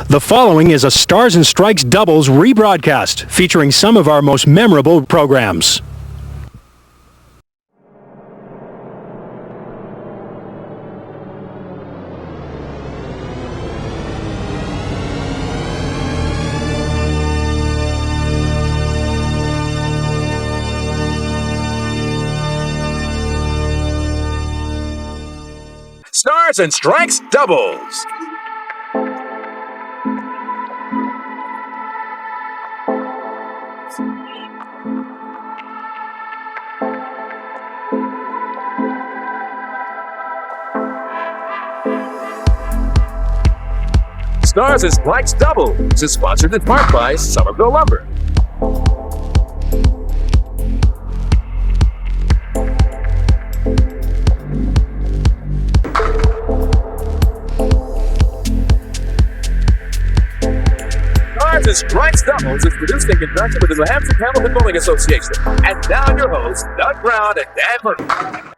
The following is a Stars and Strikes doubles rebroadcast featuring some of our most memorable programs. Stars and Strikes doubles. Stars and Strikes doubles is sponsored in part by Somerville Lumber. Stars and Strikes doubles is produced in conjunction with the New Hampshire Candlepin Bowling Association. And now your hosts, Doug Brown and Dan Murphy.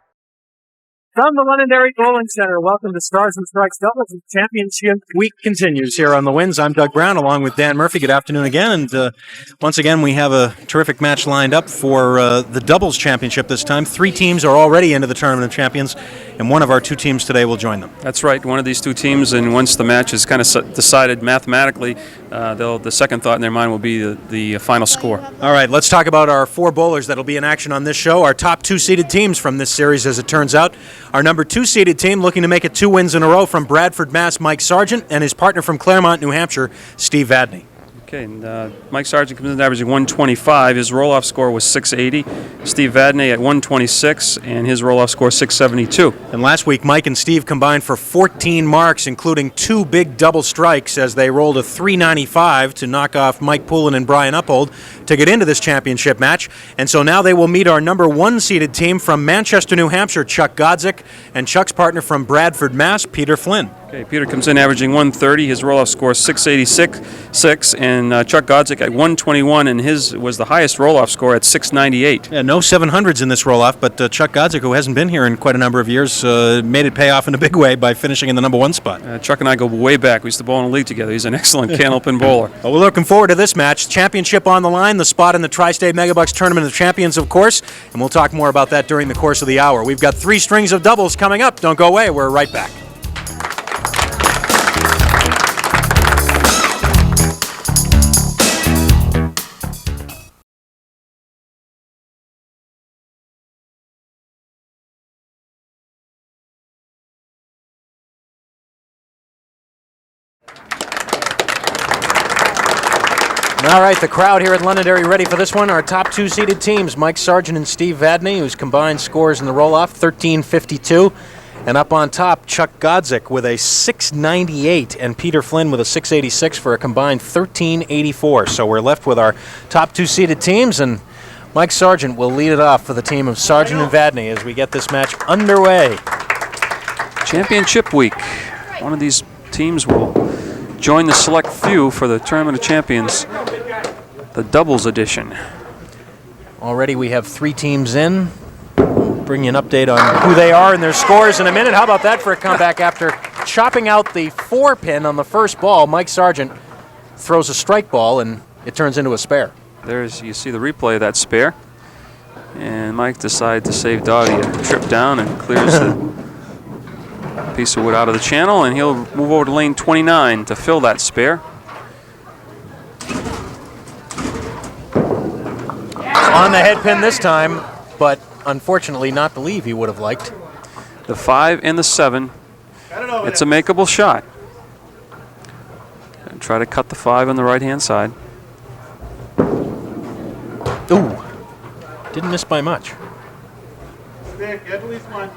From the Londonderry Bowling Center, welcome to Stars and Strikes doubles. Championship week continues here on the Winds. I'm Doug Brown along with Dan Murphy. Good afternoon again. And once again, we have a terrific match lined up for the doubles championship this time. 3 teams are already into the Tournament of Champions, and one of our 2 teams today will join them. That's right. One of these 2 teams, and once the match is kind of decided mathematically, the second thought in their mind will be the final score. All right, let's talk about our 4 bowlers that will be in action on this show. Our top 2 seeded teams from this series, as it turns out. Our number 2 seeded team looking to make it 2 wins in a row from Bradford, Mass, Mike Sargent, and his partner from Claremont, New Hampshire, Steve Vadney. Okay, and Mike Sargent comes in averaging 125. His roll-off score was 680. Steve Vadney at 126, and his roll-off score 672. And last week, Mike and Steve combined for 14 marks, including 2 big double strikes as they rolled a 395 to knock off Mike Poulin and Brian Uphold to get into this championship match. And so now they will meet our number 1 seeded team from Manchester, New Hampshire, Chuck Godzyk, and Chuck's partner from Bradford, Mass, Peter Flynn. Okay, Peter comes in averaging 130. His roll-off score is 686, and Chuck Godzyk at 121, and his was the highest roll-off score at 698. Yeah, no 700s in this roll-off, but Chuck Godzyk, who hasn't been here in quite a number of years, made it pay off in a big way by finishing in the number 1 spot. Chuck and I go way back. We used to bowl in the league together. He's an excellent Candlepin bowler. Well, we're looking forward to this match. Championship on the line, the spot in the Tri-State Megabucks Tournament of Champions, of course, and we'll talk more about that during the course of the hour. We've got 3 strings of doubles coming up. Don't go away. We're right back. All right, the crowd here at Londonderry ready for this one. Our top 2 seeded teams, Mike Sargent and Steve Vadney, whose combined scores in the roll-off, 1352. And up on top, Chuck Godzyk with a 698 and Peter Flynn with a 686 for a combined 1384. So we're left with our top 2 seeded teams, and Mike Sargent will lead it off for the team of Sargent and Vadney as we get this match underway. Championship week. One of these teams will join the select few for the Tournament of Champions, the doubles edition. Already we have 3 teams in. We'll bring you an update on who they are and their scores in a minute. How about that for a comeback after chopping out the 4 pin on the first ball? Mike Sargent throws a strike ball and it turns into a spare. You see the replay of that spare. And Mike decided to save Dottie a trip down and clears the piece of wood out of the channel, and he'll move over to lane 29 to fill that spare. On the head pin this time, but unfortunately not the leave he would have liked. The 5 and the 7. It's a makeable shot. And try to cut the 5 on the right-hand side. Ooh, didn't miss by much. Get at least 1.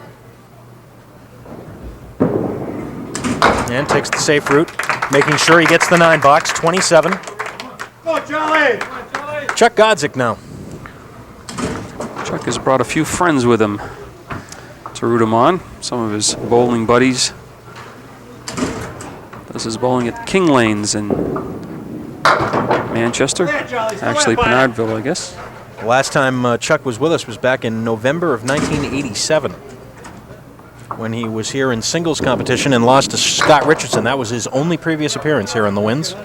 And takes the safe route, making sure he gets the 9 box, 27. Go, Charlie! Come on, Charlie! Chuck Godzyk now. Chuck has brought a few friends with him to root him on. Some of his bowling buddies. This is bowling at King Lanes in Manchester. Actually, Penardville, I guess. The last time Chuck was with us was back in November of 1987. when he was here in singles competition and lost to Scott Richardson. That was his only previous appearance here on the Winds.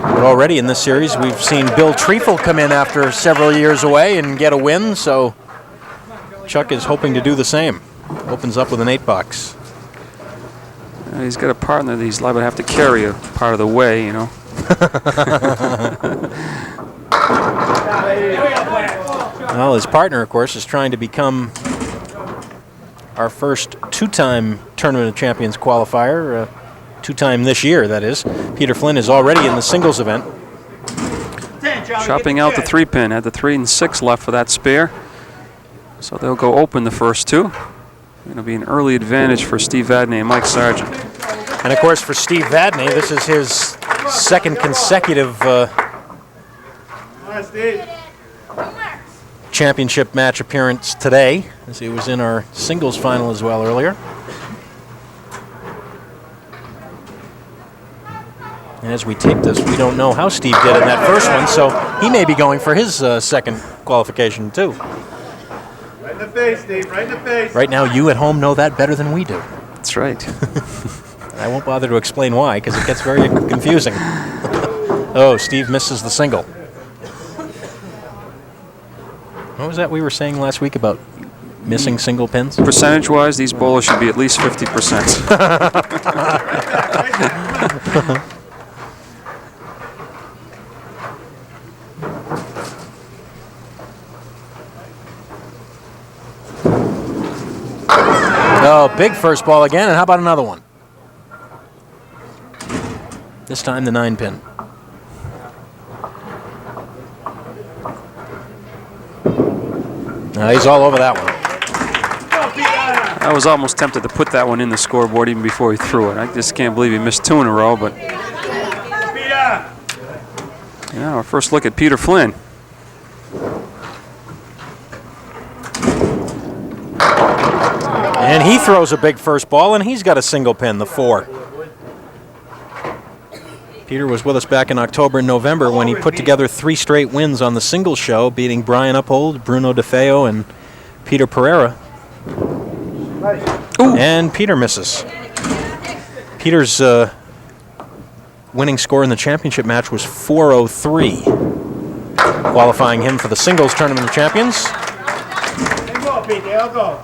But already in this series, we've seen Bill Treefel come in after several years away and get a win, so Chuck is hoping to do the same. Opens up with an 8-box. He's got a partner that he's liable to have to carry a part of the way, you know. Well, his partner, of course, is trying to become our first two-time Tournament of Champions qualifier. Two-time this year, that is. Peter Flynn is already in the singles event. Chopping out the 3-pin. Had the 3 and 6 left for that spare. So they'll go open the first two. It'll be an early advantage for Steve Vadney and Mike Sargent. And of course, for Steve Vadney, this is his second consecutive championship match appearance today, as he was in our singles final as well earlier. And as we tape this, we don't know how Steve did in that first one, so he may be going for his second qualification too. Right in the face, Steve, right in the face. Right now, you at home know that better than we do. That's right. I won't bother to explain why, because it gets very confusing. Oh, Steve misses the single. What was that we were saying last week about missing single pins? Percentage-wise, these bowlers should be at least 50%. Oh, big first ball again, and how about another one? This time the 9-pin. He's all over that one. I was almost tempted to put that one in the scoreboard even before he threw it. I just can't believe he missed 2 in a row, but... Yeah, our first look at Peter Flynn. And he throws a big first ball, and he's got a single pin, the 4. Peter was with us back in October and November when he put together 3 straight wins on the singles show, beating Brian Uphold, Bruno DeFeo, and Peter Pereira. Ooh. And Peter misses. Peter's winning score in the championship match was 403, qualifying him for the singles Tournament of Champions. Go, Pete, I'll go.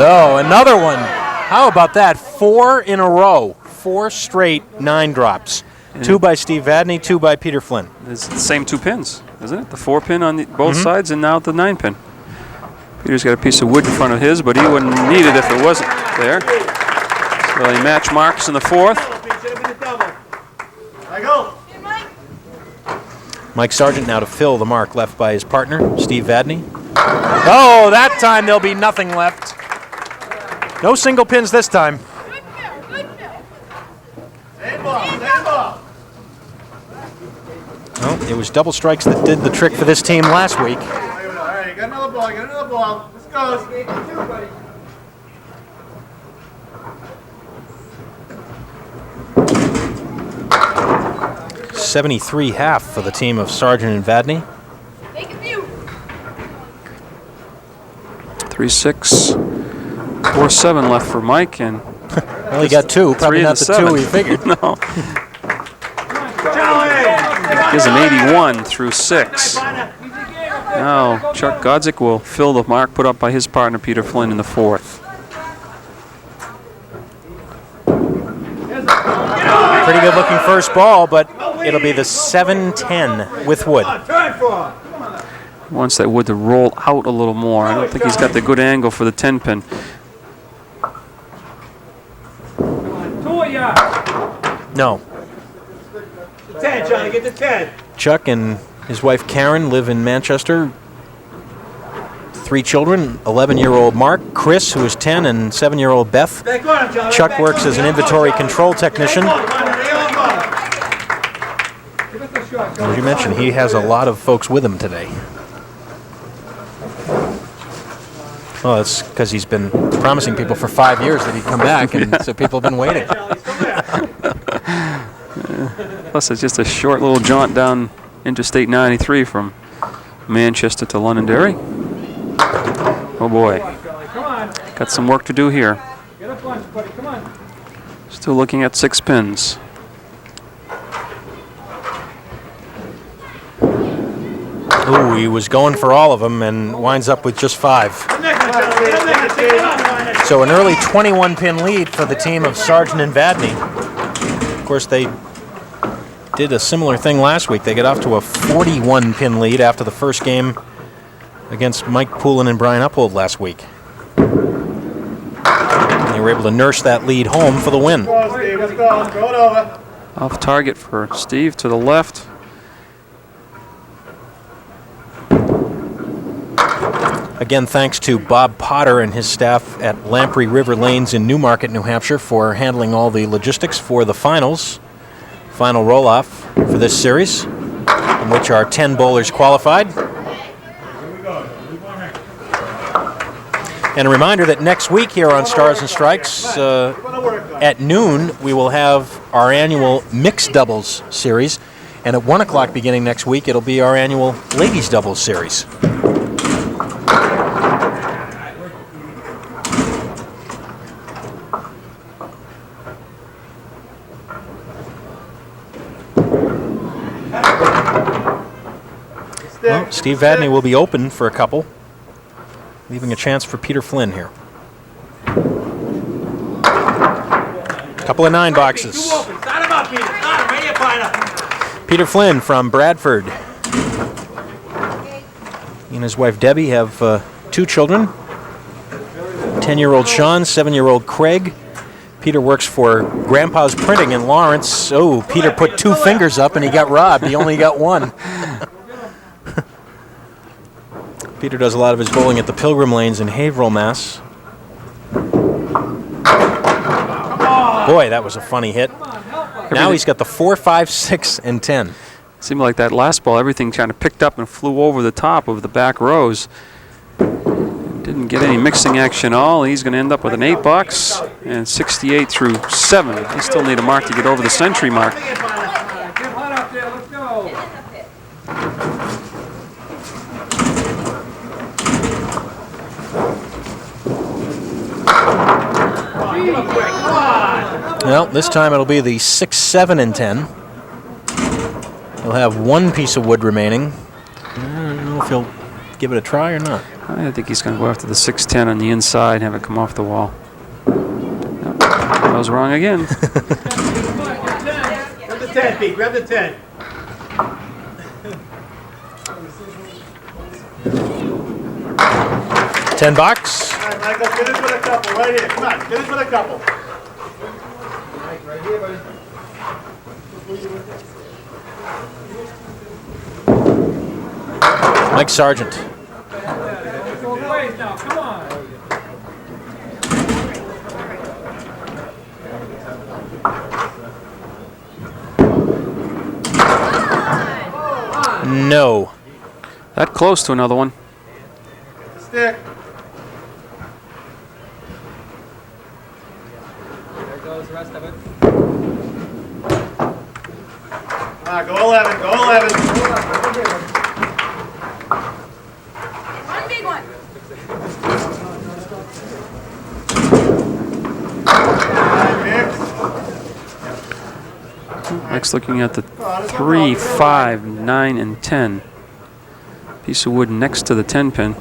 Oh, another one. How about that? 4 in a row. 4 straight 9 drops. 2 by Steve Vadney, 2 by Peter Flynn. It's the same 2 pins, isn't it? The 4-pin on both sides, and now the 9-pin. Peter's got a piece of wood in front of his, but he wouldn't need it if it wasn't there. So he match marks in the 4th. I go. Mike Sargent now to fill the mark left by his partner, Steve Vadney. Oh, that time there'll be nothing left. No single pins this time. Same ball. Oh, it was double strikes that did the trick for this team last week. All right, got another ball, Let's go. 73.5 for the team of Sargent and Vadney. 3-6, 4-7 left for Mike, and well, he got 2, probably not the 2 he figured. No. Gives him 81 through 6. Now Chuck Godzyk will fill the mark put up by his partner Peter Flynn in the 4th. Pretty good looking first ball, but it'll be the 7-10 with wood. Wants that wood to roll out a little more. I don't think he's got the good angle for the 10-pin. No. 10, Johnny, get the 10. Chuck and his wife Karen live in Manchester. 3 children, 11-year-old Mark, Chris, who is 10, and 7-year-old Beth. Chuck works as an inventory control technician. As you mentioned, he has a lot of folks with him today. Well, that's because he's been promising people for 5 years that he'd come back, and so people have been waiting. Plus, it's just a short little jaunt down Interstate 93 from Manchester to Londonderry. Oh boy, got some work to do here. Still looking at 6 pins. Ooh, he was going for all of them and winds up with just 5. So an early 21-pin lead for the team of Sargent and Vadney. Of course, they did a similar thing last week. They got off to a 41-pin lead after the first game against Mike Poulin and Brian Uphold last week. And they were able to nurse that lead home for the win. Go, Steve. Let's go. Throw it over. Off target for Steve to the left. Again, thanks to Bob Potter and his staff at Lamprey River Lanes in Newmarket, New Hampshire, for handling all the logistics for the finals. Final roll-off for this series, in which our 10 bowlers qualified. And a reminder that next week here on Stars and Strikes, at noon, we will have our annual mixed doubles series. And at 1 o'clock beginning next week, it'll be our annual ladies doubles series. Well, Steve Vadney will be open for a couple, leaving a chance for Peter Flynn here. Couple of 9 boxes. Peter Flynn from Bradford. He and his wife Debbie have 2 children. 10-year-old Sean, 7-year-old Craig. Peter works for Grandpa's Printing in Lawrence. Oh, Peter put 2 fingers up and he got robbed. He only got 1. Peter does a lot of his bowling at the Pilgrim Lanes in Haverhill, Mass. Boy, that was a funny hit. Now he's got the 4, 5, 6, and 10. Seemed like that last ball, everything kind of picked up and flew over the top of the back rows. Didn't get any mixing action at all. He's going to end up with an 8 box and 68 through 7. He still need a mark to get over the century mark. Well, this time it'll be the 6, 7, and 10. He'll have 1 piece of wood remaining. I don't know if he'll give it a try or not. I think he's going to go after the 6-10 on the inside and have it come off the wall. Nope. I was wrong again. Grab the 10, Pete. Grab the 10. $10 box. All right, Michael, finish with a couple right here. Come on, finish with a couple. Right here, buddy. Mike Sargent. Now, come on. No. That close to another one. Stick. There goes the rest of it. Go 11, go 11. One big one. Next, looking at the 3, 5, 9, and 10. Piece of wood next to the 10 pin.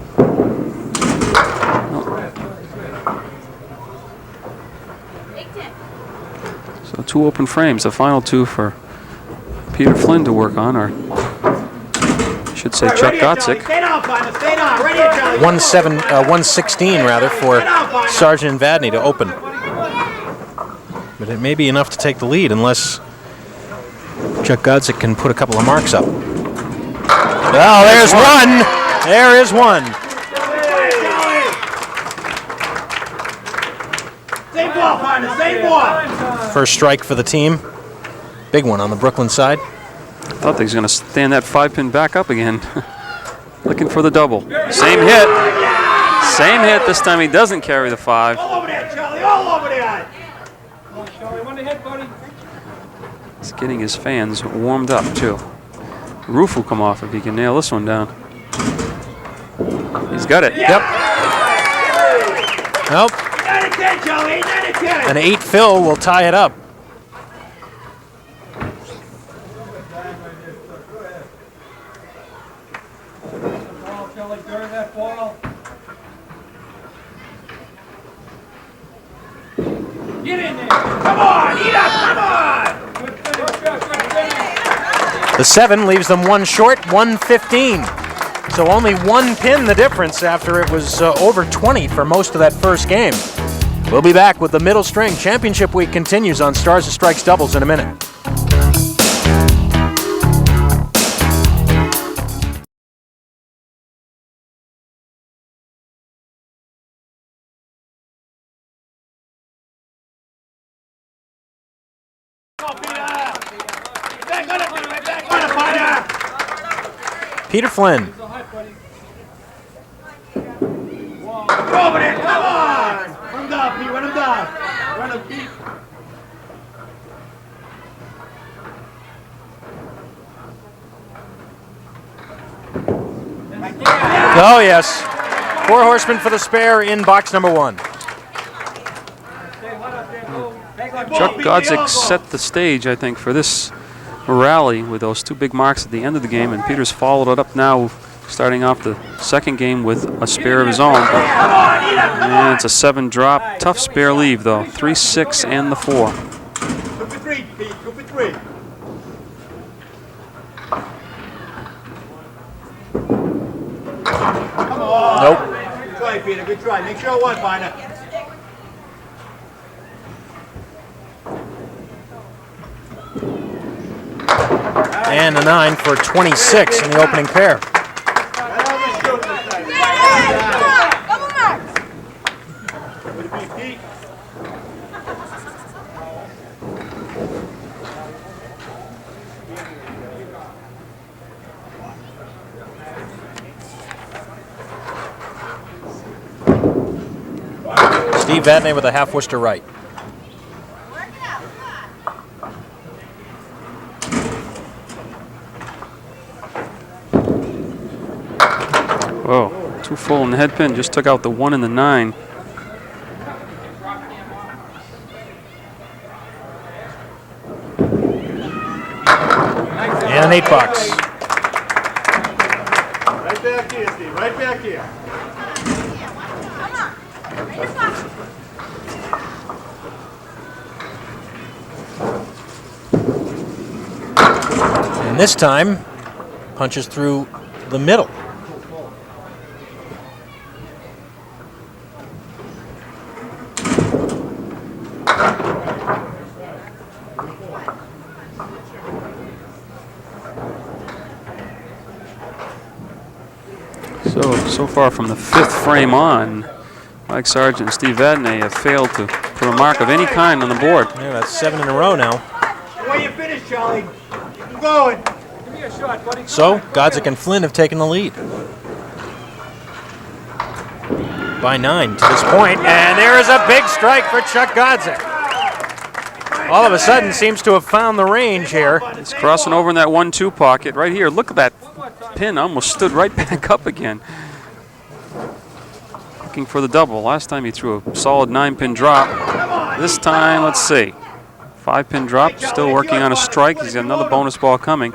So 2 open frames. The final 2 for Peter Flynn to work on, or I should say Chuck Godzyk. Stay down, Finder. Stay down. Right here, Charlie. 116 rather for Sargent and Vadney to open. But it may be enough to take the lead unless Chuck Godzyk can put a couple of marks up. Oh, there's one. There is one. Same ball, Finder. Same ball. First strike for the team. Big one on the Brooklyn side. Thought they was going to stand that 5 pin back up again. Looking for the double. Same hit. Same hit. This time he doesn't carry the 5. All over there, Charlie, all over there. Charlie, one to hit, buddy. He's getting his fans warmed up, too. Roof will come off if he can nail this one down. He's got it. Yep. Nope. 9 and 10, Charlie, 9 and 10. An 8 fill will tie it up. Ball, Charlie, during that ball. Get in there. Come on, eat up, come on. Good finish, Chuck, good finish. The 7 leaves them 1 short, 115. So only 1 pin the difference after it was over 20 for most of that first game. We'll be back with the middle string. Championship week continues on Stars and Strikes doubles in a minute. Go, Peter. Back on it, Peter, right back on it, partner. Peter Flynn. So hot, buddy. Go over there, come on. Run him down, Pete, run him down. Run him, Pete. Oh, yes. 4 horsemen for the spare in box number 1. Stay hot up there, Lou. Back on Chuck Godzyk set the stage, I think, for this rally with those 2 big marks at the end of the game, and Peter's followed it up now, starting off the second game with a spare of his own. And it's a 7 drop. Tough spare leave, though. 3, 6, and the 4. 2 for 3, Pete, 2 for 3. Come on. Nope. Good try, Peter, good try. Make sure 1, partner. And a 9 for 26 in the opening pair. Right over his shoulder this time. Double marks. Would it be Pete? Steve Vadney with a half Worcester right. Work it out. Whoa, 2 full in the head pin. Just took out the 1 and the 9. And an 8 box. Right back here, Steve, right back here. Come on. Raise up. And this time, punches through the middle. So far from the 5th frame on, Mike Sargent and Steve Vadney have failed to put a mark of any kind on the board. Yeah, that's 7 in a row now. Where you finish, Charlie? Keep going. Give me a shot, buddy. So, Godzyk and Flynn have taken the lead. By 9 to this point, and there is a big strike for Chuck Godzyk. All of a sudden seems to have found the range here. He's crossing over in that 1-2 pocket right here. Look at that pin, almost stood right back up again. Looking for the double. Last time he threw a solid 9-pin drop. This time, let's see. 5-pin drop, still working on a strike. He's got another bonus ball coming.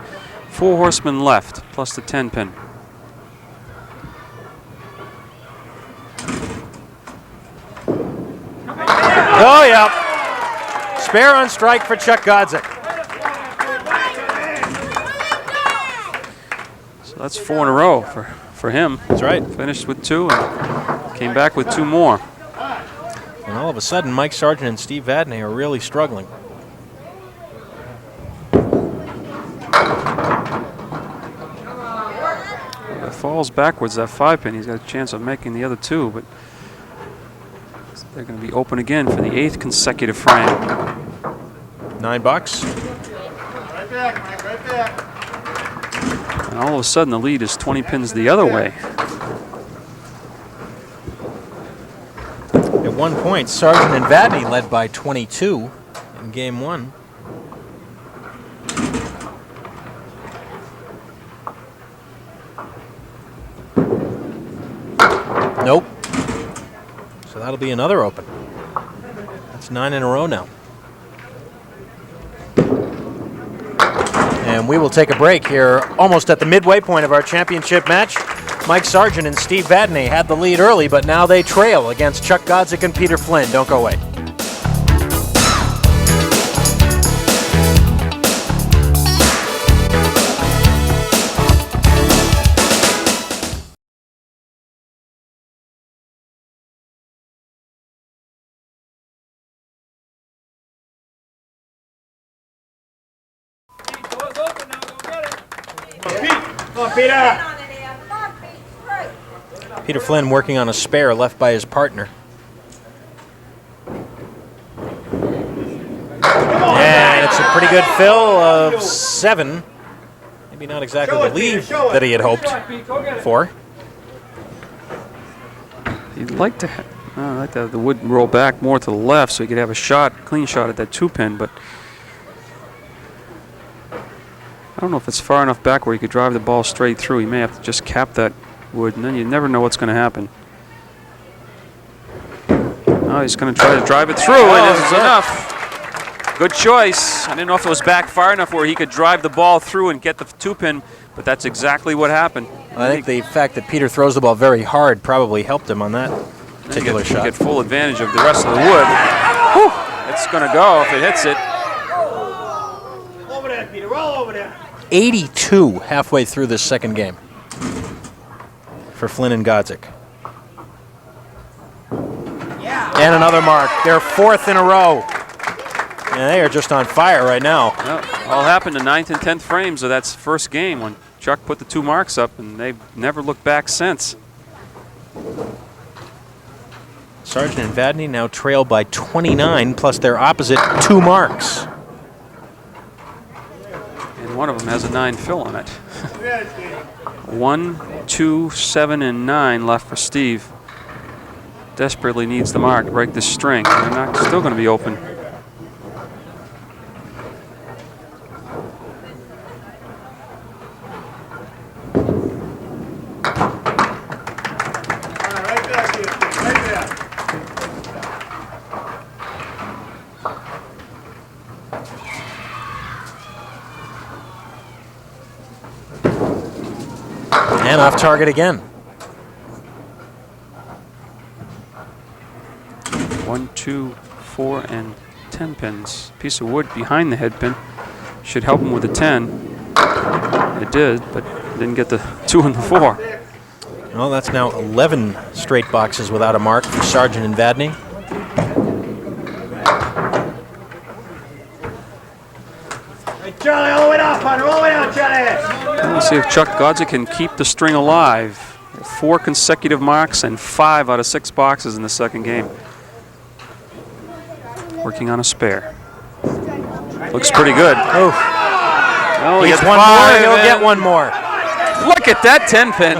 4 horsemen left, plus the 10-pin. Oh, yeah. Spare on strike for Chuck Godzyk. So that's 4 in a row for him. That's right. Finished with 2 and came back with 2 more. And all of a sudden, Mike Sargent and Steve Vadney are really struggling. If it falls backwards, that 5-pin, he's got a chance of making the other 2, but they're going to be open again for the 8th consecutive frame. 9 bucks. Right back, Mike, right back. And all of a sudden, the lead is 20 pins the other way. At one point, Sargent and Vadney led by 22 in game one. Nope. So that'll be another open. That's 9 in a row now. And we will take a break here almost at the midway point of our championship match. Mike Sargent and Steve Vadney had the lead early, but now they trail against Chuck Godzyk and Peter Flynn. Don't go away. Door's open now, go get it. Come on, Peter. Peter Flynn working on a spare left by his partner. And it's a pretty good fill of 7. Maybe not exactly the lead that he had hoped for. He'd like to have the wood roll back more to the left so he could have a shot, clean shot at that 2-pin, but I don't know if it's far enough back where he could drive the ball straight through. He may have to just cap that wood, and then you never know what's going to happen. Oh, he's going to try to drive it through, and it's enough. Good choice. I didn't know if it was back far enough where he could drive the ball through and get the 2-pin, but that's exactly what happened. I think the fact that Peter throws the ball very hard probably helped him on that particular shot. Get full advantage of the rest of the wood. Whew. It's going to go if it hits it. Over there, Peter. Roll over there. 82 halfway through this second game for Flynn and Godzyk. And another mark. They're 4th in a row. And they are just on fire right now. Well, all happened in 9th and 10th frames of that first game when Chuck put the 2 marks up, and they've never looked back since. Sargent and Vadney now trail by 29, plus their opposite 2 marks. And one of them has a 9 fill on it. 1, 2, 7, and 9 left for Steve. Desperately needs the mark to break this string. They're not still going to be open. Right there, Peter. Right there. And off target again. 1, 2, 4, and 10 pins. Piece of wood behind the head pin should help him with the 10. It did, but didn't get the 2 and the 4. Well, that's now 11 straight boxes without a mark for Sargent and Vadney. Hey, Charlie, all the way down, partner. All the way down, Charlie. Let's see if Chuck Godzyk can keep the string alive. 4 consecutive marks and 5 out of 6 boxes in the second game. Working on a spare. Looks pretty good. Oh, Well, he he's gets one more. 5, He'll and get one more. Look at that 10 pin.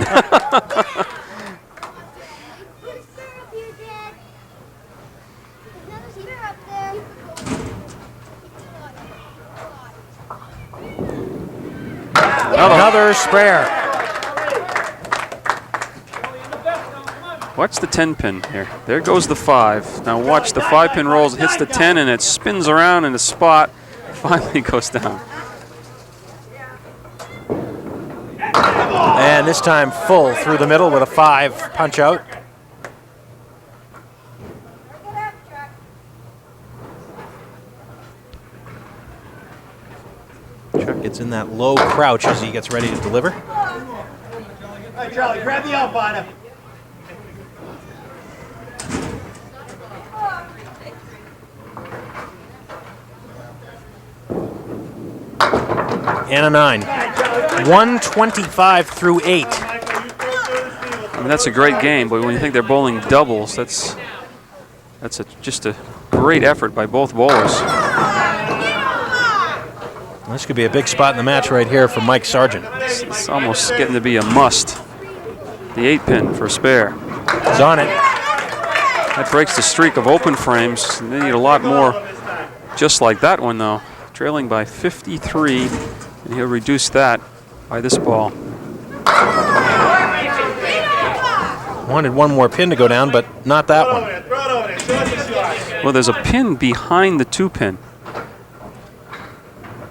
Another spare. Watch the 10 pin here. There goes the 5. Now watch the 5 pin rolls, hits the 10, and it spins around in the spot. Finally goes down. And this time full through the middle with a 5 punch out. Chuck gets in that low crouch as he gets ready to deliver. Hey, Charlie, grab the umpire. And a 9. 125 through 8. I mean, that's a great game, but when you think they're bowling doubles, that's just a great effort by both bowlers. This could be a big spot in the match right here for Mike Sargent. It's almost getting to be a must. The 8 pin for a spare. He's on it. That breaks the streak of open frames. They need a lot more just like that one, though. Trailing by 53, and he'll reduce that by this ball. Wanted one more pin to go down, but not that one. Well, there's a pin behind the 2-pin.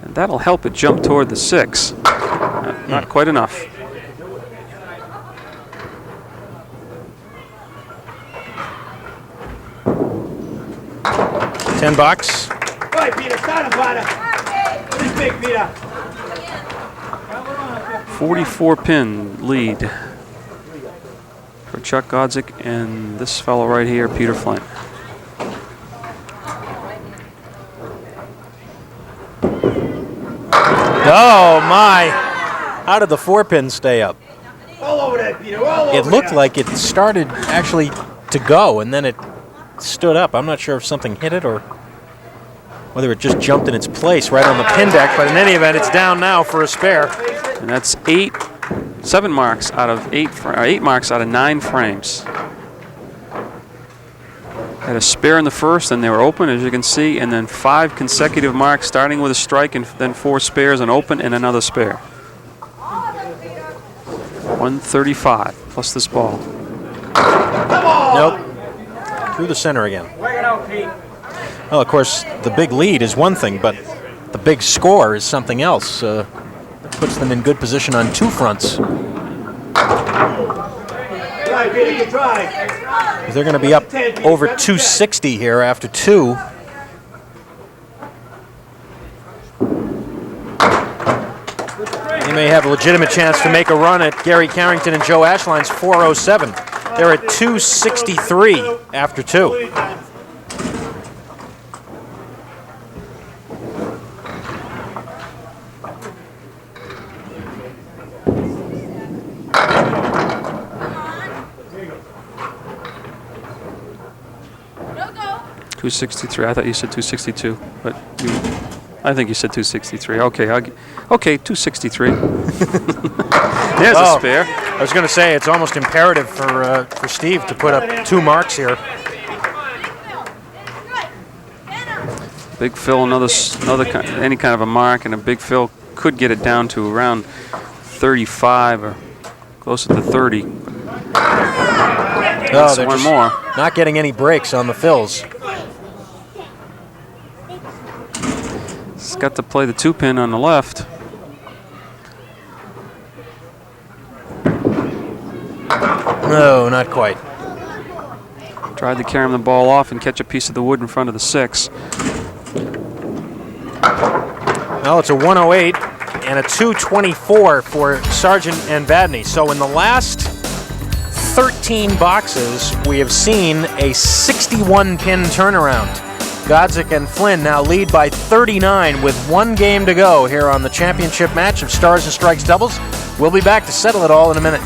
And that'll help it jump toward the 6. Not quite enough. $10. Hey, Peter, start him, Peter. This big, Peter. 44-pin lead for Chuck Godzyk and this fellow right here, Peter Flynn. Oh my! How did the 4-pin stay up? All over that, Peter. All over It looked there. like it started actually to go, and then it stood up. I'm not sure if something hit it or whether it just jumped in its place right on the pin deck, but in any event, it's down now for a spare. And that's 7 marks out of 8 marks out of 9 frames. Had a spare in the first, and they were open, as you can see, and then 5 consecutive marks, starting with a strike, and then 4 spares, and open, and another spare. 135 plus this ball. Nope. Through the center again. Work it out, Pete. Well, of course, the big lead is one thing, but the big score is something else. Puts them in good position on 2 fronts. Try, Peter, good try. They're going to be up over 260 here after 2. They may have a legitimate chance to make a run at Gary Carrington and Joe Ashline's 407. They're at 263 after 2. No go. 263. I thought you said 262, but I think you said 263. Okay, okay, 263. There's a spare. I was going to say it's almost imperative for Steve to put up 2 marks here. Big Phil, any kind of a mark, and a Big Phil could get it down to around 35 or closer to 30. Oh, they're one just more. not getting any breaks on the fills. He's got to play the 2-pin on the left. No, not quite. Tried to carry him the ball off and catch a piece of the wood in front of the 6. Well, it's a 108 and a 224 for Sargent and Vadney. So in the last 13 boxes, we have seen a 61-pin turnaround. Godzyk and Flynn now lead by 39 with 1 game to go here on the championship match of Stars and Strikes doubles. We'll be back to settle it all in a minute.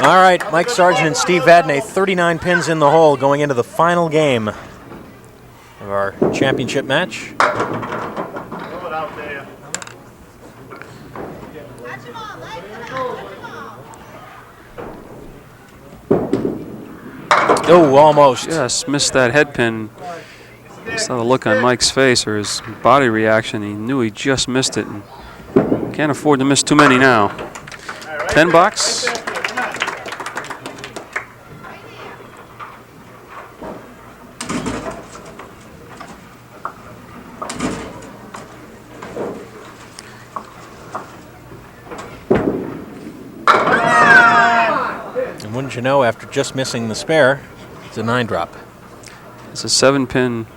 All right, Mike Sargent and Steve Vadney, 39 pins in the hole going into the final game of our championship match. Throw it out there. Catch him on, light him out. Oh, almost. Just missed that head pin. Saw the look on Mike's face or his body reaction. He knew he just missed it. And can't afford to miss too many now. $10. And wouldn't you know, after just missing the spare, it's a 9-drop. It's a 7-pin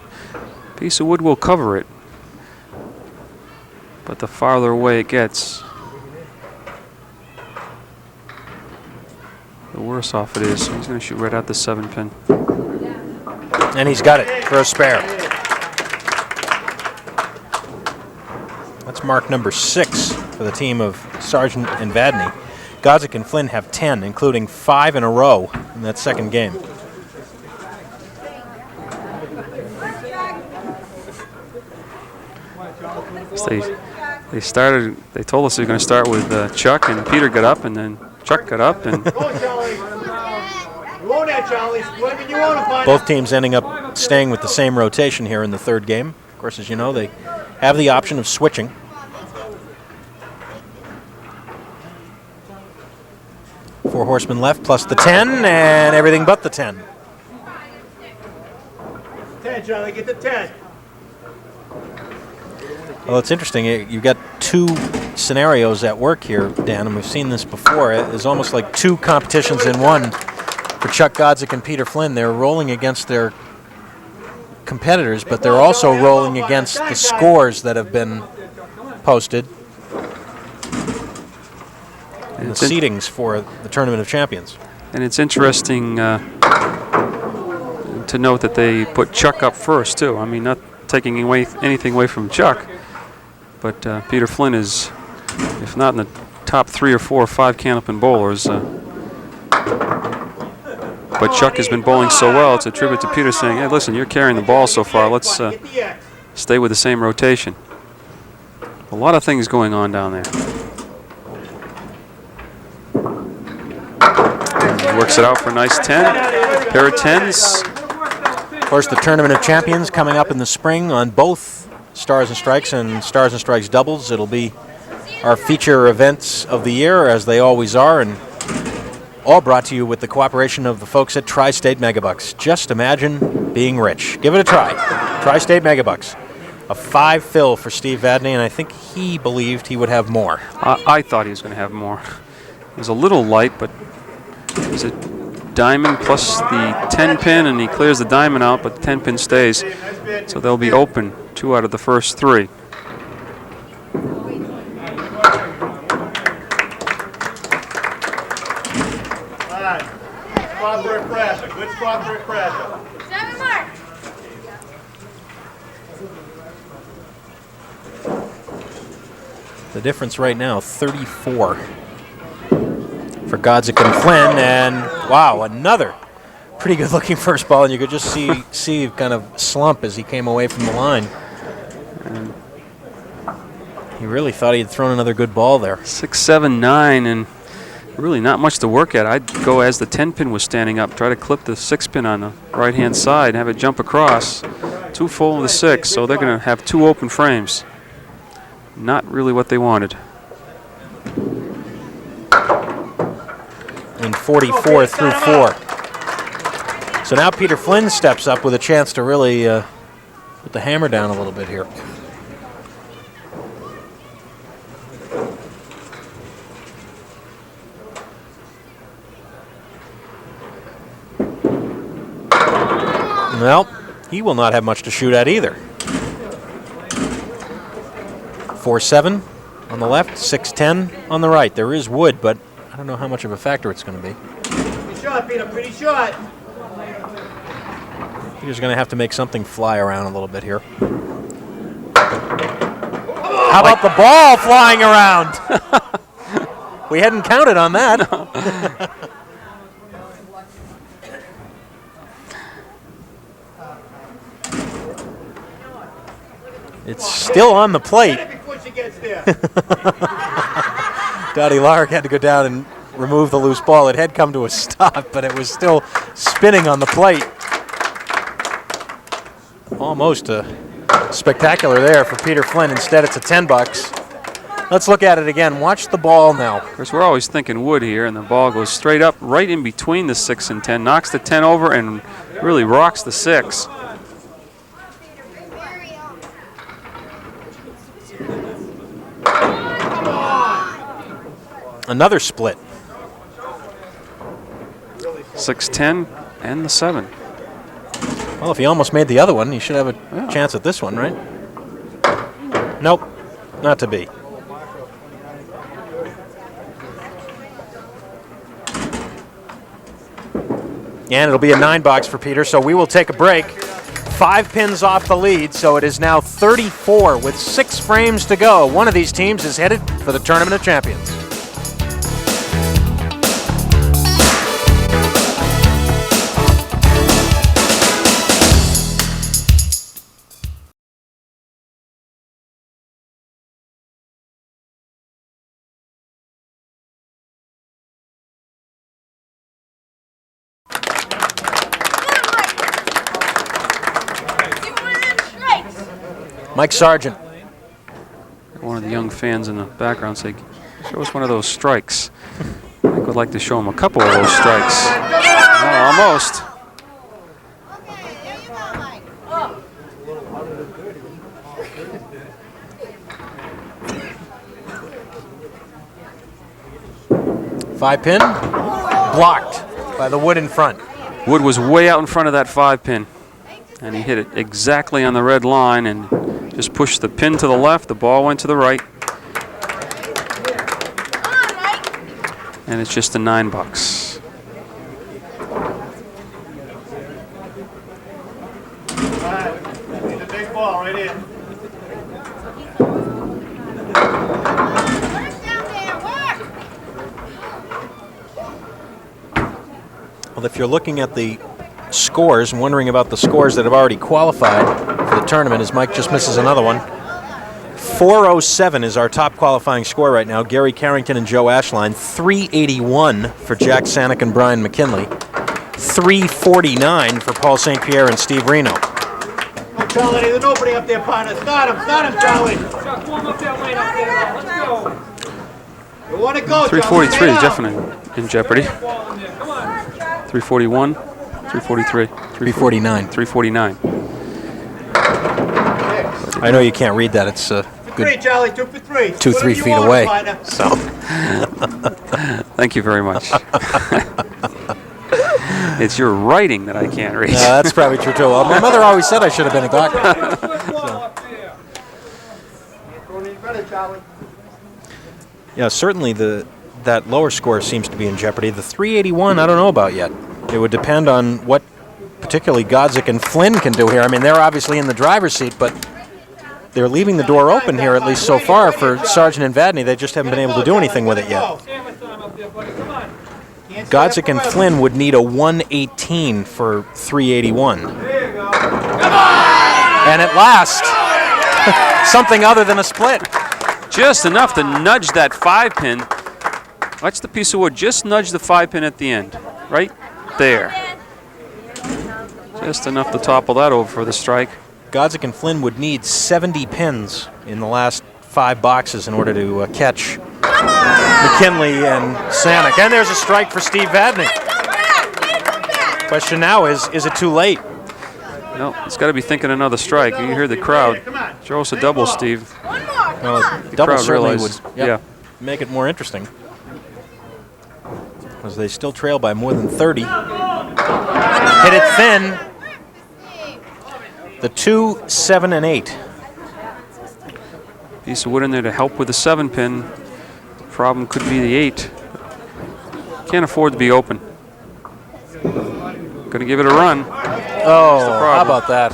piece of wood will cover it. But the farther away it gets, the worse off it is. So he's going to shoot right at the 7-pin. And he's got it for a spare. That's mark number 6 for the team of Sargent and Vadney. Godzyk and Flynn have 10, including 5 in a row in that second game. They told us they were going to start with Chuck, and Peter got up, and then Chuck got up, and both teams ending up staying with the same rotation here in the third game. Of course, as you know, they have the option of switching. Four horsemen left, plus the 10, and everything but the 10. 10, Charlie, get the 10. Well, it's interesting. You've got two scenarios at work here, Dan, and we've seen this before. It's almost like two competitions in one for Chuck Godzyk and Peter Flynn. They're rolling against their competitors, but they're also rolling against the scores that have been posted and the seedings for the Tournament of Champions. And it's interesting to note that they put Chuck up first, too. I mean, not taking anything away from Chuck, but Peter Flynn is, if not in the top 3 or 4 or 5 Candlepin bowlers. But Chuck has been bowling so well, it's a tribute to Peter saying, hey, listen, you're carrying the ball so far. Let's stay with the same rotation. A lot of things going on down there. He works it out for a nice 10. Pair of 10s. Of course, the Tournament of Champions coming up in the spring on both Stars and Strikes and Stars and Strikes doubles. It'll be our feature events of the year, as they always are, and all brought to you with the cooperation of the folks at Tri-State Megabucks. Just imagine being rich. Give it a try. Tri-State Megabucks. A 5 fill for Steve Vadney, and I think he believed he would have more. I thought he was going to have more. It was a little light, but it was a diamond plus the 10 pin, and he clears the diamond out, but the 10 pin stays. So they'll be open 2 out of the first 3. Spot for a crasher. Good spot for a crasher. 7 mark. The difference right now, 34 for Godzyk and Flynn, and wow, another pretty good looking first ball, and you could just see kind of slump as he came away from the line. And he really thought he had thrown another good ball there. 6, 7, 9, and really not much to work at. I'd go as the 10 pin was standing up, try to clip the 6 pin on the right hand side and have it jump across. 2 full of the 6, so they're going to have 2 open frames. Not really what they wanted. In 44 through 4. So now Peter Flynn steps up with a chance to really put the hammer down a little bit here. Well, he will not have much to shoot at either. 4-7 on the left, 6-10 on the right. There is wood, but I don't know how much of a factor it's going to be. Pretty shot, Peter. Pretty shot. Peter's going to have to make something fly around a little bit here. How about the ball flying around? We hadn't counted on that. No. It's still on the plate. Dottie Lark had to go down and remove the loose ball. It had come to a stop, but it was still spinning on the plate. Almost spectacular there for Peter Flynn. Instead, it's a $10. Let's look at it again. Watch the ball now. Of course, we're always thinking wood here, and the ball goes straight up right in between the 6 and 10, knocks the 10 over, and really rocks the 6. Another split. 6-10 and the 7. Well, if he almost made the other one, he should have a chance at this one, right? Nope, not to be. And it'll be a 9 for Peter, so we will take a break. 5 pins off the lead, so it is now 34 with 6 frames to go. One of these teams is headed for the Tournament of Champions. Mike Sargent. One of the young fans in the background say, show us one of those strikes. I think would like to show him a couple of those strikes. Oh, almost. Okay, there you go, Mike. 5-pin, blocked by the wood in front. Wood was way out in front of that 5-pin, and he hit it exactly on the red line and just pushed the pin to the left. The ball went to the right, and it's just a $9. Need a big ball right here. Work down there, work. Well, if you're looking at the scores and wondering about the scores that have already qualified for the tournament, as Mike just misses another one, 407 is our top qualifying score right now. Gary Carrington and Joe Ashline. 381 for Jack Sanick and Brian McKinley. 349 for Paul St. Pierre and Steve Reno. Oh, Charlie, there's nobody up there, partner. Start him, Charlie. Chuck, warm up that lane up there. Let's go. You want to go, 343 is Charlie? definitely in jeopardy. Ball in there. Come on. 341, 343, 349. 349. I know you can't read that. It's Three, good. Charlie, 2 for 3. 2-3 Whatever you feet want, away. partner. So Thank you very much. It's your writing that I can't read. that's probably true too. Well, my mother always said I should have been a doctor. Good ball up there. Throw it in front of Charlie. Yeah, certainly that lower score seems to be in jeopardy. The 381, I don't know about yet. It would depend on what particularly Godzyk and Flynn can do here. I mean, they're obviously in the driver's seat, but they're leaving the door open here, at least so far, for Sargent and Vadney. They just haven't been able to do anything with it yet. Sandwich time up there, buddy. Come on. Godzyk and Flynn would need a 118 for 381. There you go. And at last, something other than a split. Just enough to nudge that 5-pin. Watch the piece of wood. Just nudge the 5-pin at the end. Right there. Just enough to topple that over for the strike. Godzyk and Flynn would need 70 pins in the last 5 boxes in order to catch McKinley and Sanick. And there's a strike for Steve Vadney. Question now is it too late? No, it's got to be thinking another strike. You hear the crowd. Show us a double, Steve. One more. Well, The double crowd certainly realizes. would Yeah. make it more interesting. Because they still trail by more than 30. Hit it thin. The 2, 7, and 8. Piece of wood in there to help with the 7-pin. Problem could be the 8. Can't afford to be open. Gonna give it a run. Oh, how problem. about that?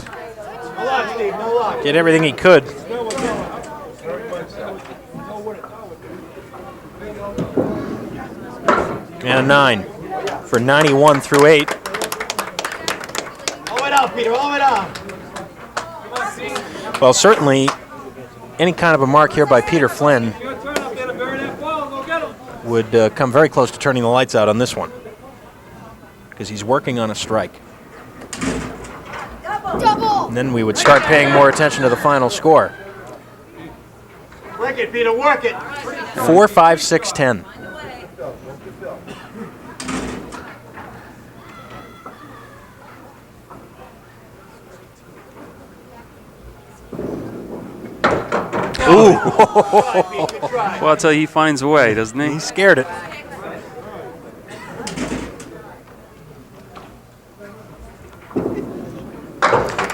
No luck, Steve, no luck. Did everything he could. And a 9 for 91 through 8. All it out, Peter, all it out. Well, certainly any kind of a mark here by Peter Flynn Your turn up there to bury that ball. Go get him. would come very close to turning the lights out on this one. Because he's working on a strike. Double. And then we would start paying more attention to the final score. Work it, Peter, work it. 4, 5, 6, 10. Ooh, Try, Pete, good try. Well, I'll tell you, he finds a way, doesn't he? he scared it.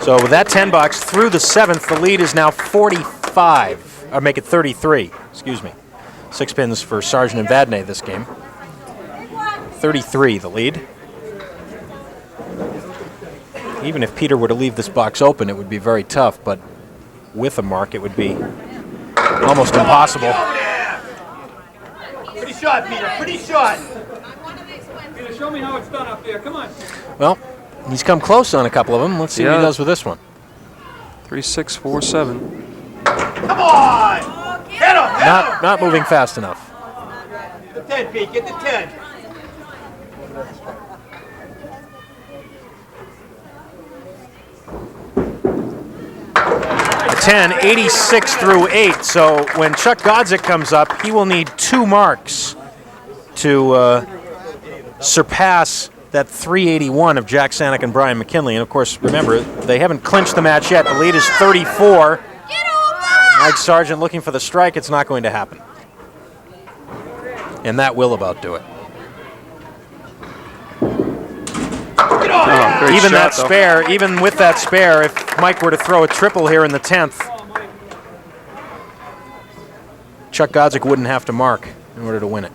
So with that 10 box through the 7th, the lead is now 45. Or make it 33, excuse me. 6 pins for Sargent and Vadney this game. 33 the lead. Even if Peter were to leave this box open, it would be very tough, but with a mark, it would be almost impossible. Pretty short, Peter, pretty short. Peter, show me how it's done up there. Come on. Well, he's come close on a couple of them. Let's see what Yeah. he does with this one. 3, 6, 4, 7. Come on. Hit him, hit him. Not moving fast enough. The 10, Pete, get the 10. 10, 86 through 8. So when Chuck Godzyk comes up, he will need 2 marks to surpass that 381 of Jack Sanek and Brian McKinley. And of course, remember, they haven't clinched the match yet. The lead is 34. Mike Sargent looking for the strike. It's not going to happen. And that will about do it. Even that spare, even with that spare, if Mike were to throw a triple here in the 10th, Chuck Godzyk wouldn't have to mark in order to win it.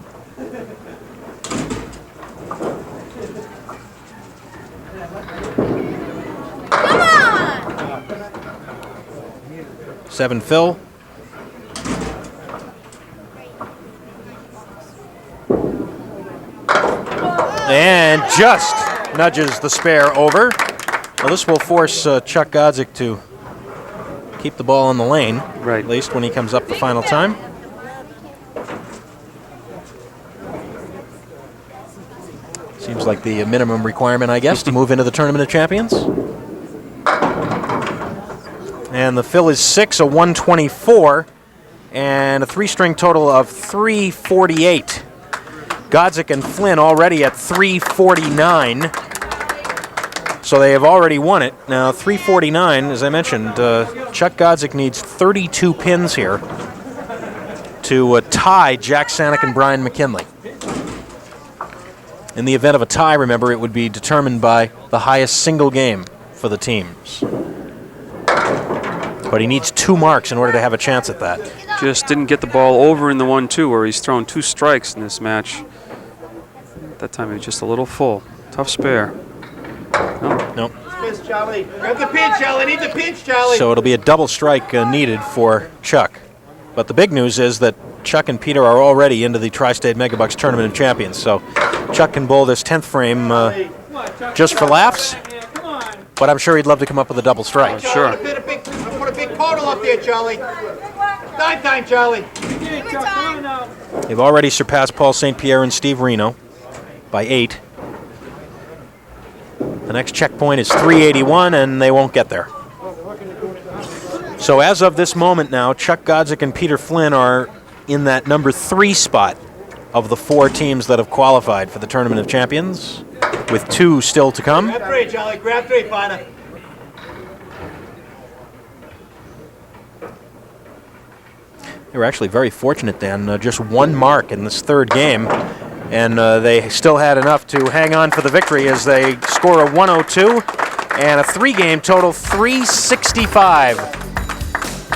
Come on! 7 Phil. And just nudges the spare over. Well, this will force Chuck Godzyk to keep the ball in the lane, Right. at least when he comes up the final time. Seems like the minimum requirement, I guess, to move into the Tournament of Champions. And the fill is 6, a 124, and a 3-string total of 348. Godzyk and Flynn already at 349. So they have already won it. Now 349, as I mentioned, Chuck Godzyk needs 32 pins here to tie Jack Sanek and Brian McKinley. In the event of a tie, remember, it would be determined by the highest single game for the teams. But he needs 2 marks in order to have a chance at that. Just didn't get the ball over in the 1-2 where he's thrown 2 strikes in this match. At that time, he was just a little full. Tough spare. Nope. Miss Charlie. Grab the pinch, Charlie. Need the pinch, Charlie. So it'll be a double strike needed for Chuck. But the big news is that Chuck and Peter are already into the Tri-State Megabucks Tournament of Champions. So Chuck can bowl this 10th frame just for laughs. But I'm sure he'd love to come up with a double strike. Sure. Put a big total up there, Charlie. Time, Charlie. They've already surpassed Paul St. Pierre and Steve Reno by 8. The next checkpoint is 381, and they won't get there. So as of this moment now, Chuck Godzyk and Peter Flynn are in that number 3 spot of the 4 teams that have qualified for the Tournament of Champions, with 2 still to come. Grab 3, Charlie. Grab 3, partner. They were actually very fortunate, Dan. Just 1 mark in this 3rd game, and they still had enough to hang on for the victory as they score a 102 and a 3-game total 365.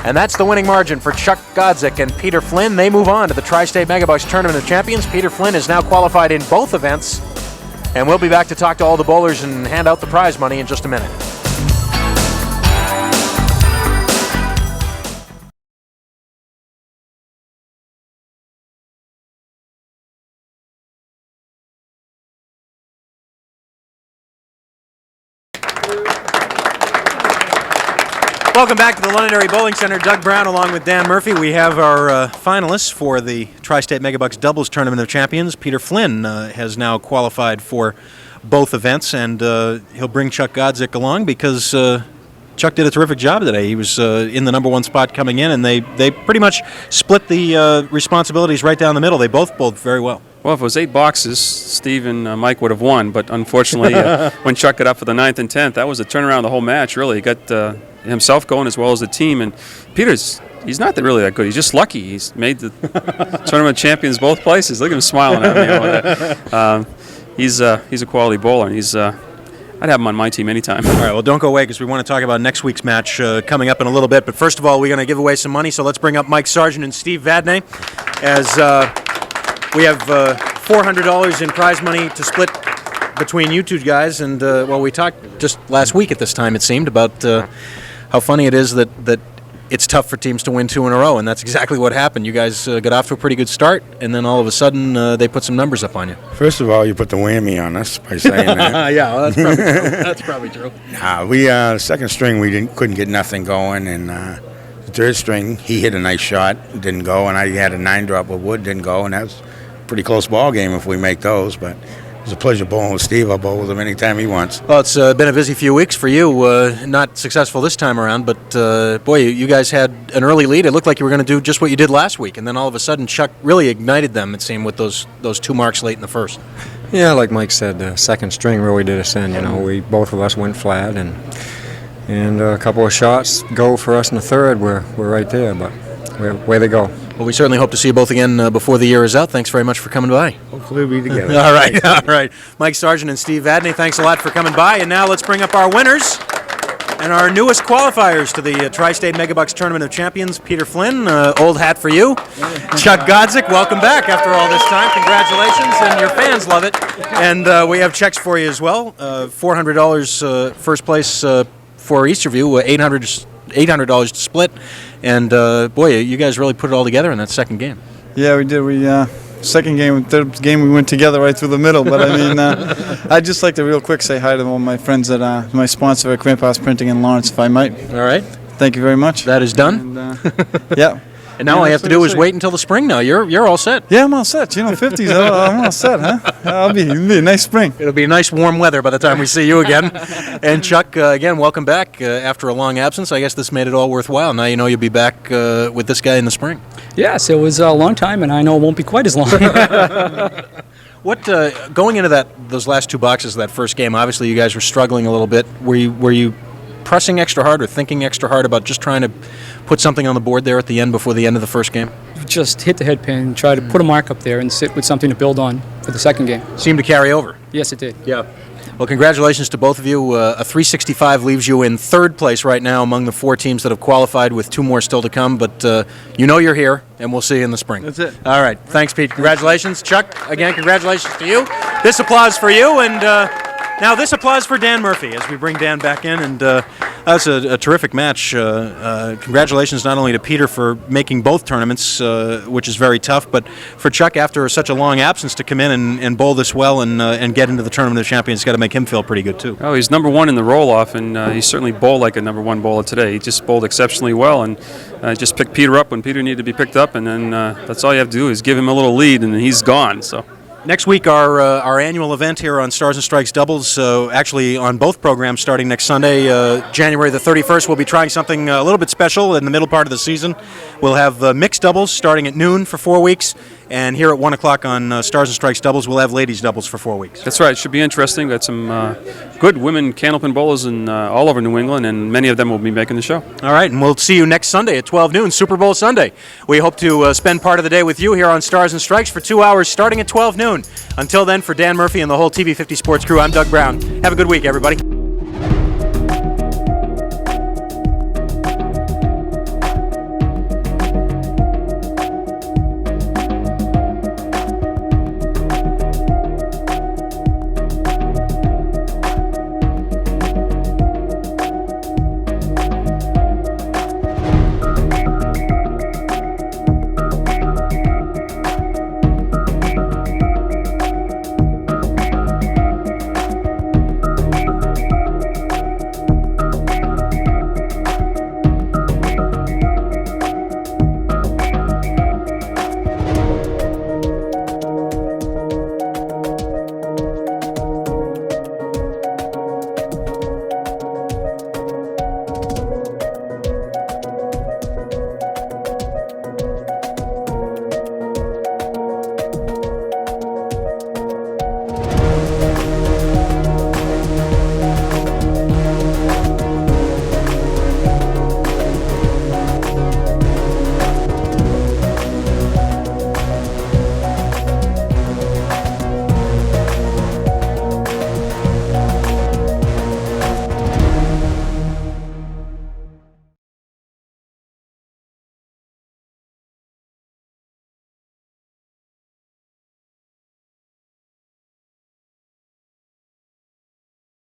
And that's the winning margin for Chuck Godzyk and Peter Flynn. They move on to the Tri-State Megabucks Tournament of Champions. Peter Flynn is now qualified in both events, and we'll be back to talk to all the bowlers and hand out the prize money in just a minute. Welcome back to the Londonderry Bowling Center. Doug Brown along with Dan Murphy. We have our finalists for the Tri-State Megabucks Doubles Tournament of Champions. Peter Flynn has now qualified for both events, and he'll bring Chuck Godzyk along because Chuck did a terrific job today. He was in the number 1 spot coming in, and they pretty much split the responsibilities right down the middle. They both bowled very well. Well, if it was 8 boxes, Steve and Mike would have won. But unfortunately, when Chuck got up for the 9th and 10th, that was a turnaround of the whole match, really. He got himself going as well as the team. And Peter's, he's not really that good. He's just lucky. He's made the tournament champions both places. Look at him smiling at me. He's a quality bowler. And I'd have him on my team anytime. All right, well, don't go away because we want to talk about next week's match coming up in a little bit. But first of all, we're going to give away some money. So let's bring up Mike Sargent and Steve Vadney as we have $400 in prize money to split between you two guys. And, well, we talked just last week at this time, it seemed, about how funny it is that it's tough for teams to win 2 in a row, and that's exactly what happened. You guys got off to a pretty good start, and then all of a sudden they put some numbers up on you. First of all, you put the whammy on us by saying that. Yeah, well, that's probably true. That's probably true. We second string we couldn't get nothing going, and the 3rd string he hit a nice shot, didn't go, and I had a 9-drop of wood, didn't go, and that was a pretty close ball game if we make those. But was a pleasure bowling with Steve. I'll bowl with him anytime he wants. Well, it's been a busy few weeks for you. Not successful this time around, but boy, you guys had an early lead. It looked like you were going to do just what you did last week, and then all of a sudden Chuck really ignited them, it seemed, with those 2 marks late in the first. Yeah, like Mike said, the second string really did us in. You know, both of us went flat, and a couple of shots go for us in the third. We're right there, but way to go. Well, we certainly hope to see you both again before the year is out. Thanks very much for coming by. Hopefully we'll be together. All right, all right. Mike Sargent and Steve Vadney, thanks a lot for coming by. And now let's bring up our winners and our newest qualifiers to the Tri-State Megabucks Tournament of Champions. Peter Flynn, old hat for you. Chuck Godzyk, welcome back after all this time. Congratulations, and your fans love it. And we have checks for you as well. $400 first place for each of you, $800 to split. And, boy, you guys really put it all together in that second game. Yeah, we did. Second game, third game, we went together right through the middle. But, I mean, I'd just like to real quick say hi to all my friends at my sponsor at Grandpa's Printing in Lawrence, if I might. All right. Thank you very much. That is done. And, yeah. And now all you have to do is wait until the spring now. You're all set. Yeah, I'm all set. 50s, I'm all set, huh? It'll be a nice spring. It'll be nice warm weather by the time we see you again. And Chuck, again, welcome back after a long absence. I guess this made it all worthwhile. Now you know you'll be back with this guy in the spring. Yes, it was a long time, and I know it won't be quite as long. What going into those last 2 boxes of that first game? Obviously, you guys were struggling a little bit. Were you pressing extra hard or thinking extra hard about just trying to put something on the board there at the end before the end of the first game? Just hit the head pin, try to put a mark up there, and sit with something to build on for the second game. Seemed to carry over. Yes, it did. Yeah. Well, congratulations to both of you. A 365 leaves you in third place right now among the 4 teams that have qualified, with 2 more still to come. But you know you're here, and we'll see you in the spring. That's it. All right. Thanks, Pete. Congratulations. Chuck, again, congratulations to you. This applause for you, and now this applause for Dan Murphy as we bring Dan back in. And that's a terrific match. Congratulations not only to Peter for making both tournaments, which is very tough, but for Chuck, after such a long absence, to come in and bowl this well and get into the Tournament of Champions. It's got to make him feel pretty good, too. Oh, he's number 1 in the roll-off, and he certainly bowled like a number 1 bowler today. He just bowled exceptionally well, and just picked Peter up when Peter needed to be picked up, and then that's all you have to do is give him a little lead, and he's gone. So. Next week, our annual event here on Stars and Strikes Doubles, actually on both programs starting next Sunday, January the 31st, we'll be trying something a little bit special in the middle part of the season. We'll have mixed doubles starting at noon for 4 weeks, and here at 1 o'clock on Stars and Strikes Doubles, we'll have ladies doubles for 4 weeks. That's right. It should be interesting. We've got some good women Candlepin bowlers all over New England, and many of them will be making the show. All right, and we'll see you next Sunday at 12 noon, Super Bowl Sunday. We hope to spend part of the day with you here on Stars and Strikes for 2 hours starting at 12 noon. Until then, for Dan Murphy and the whole TV50 Sports crew, I'm Doug Brown. Have a good week, everybody.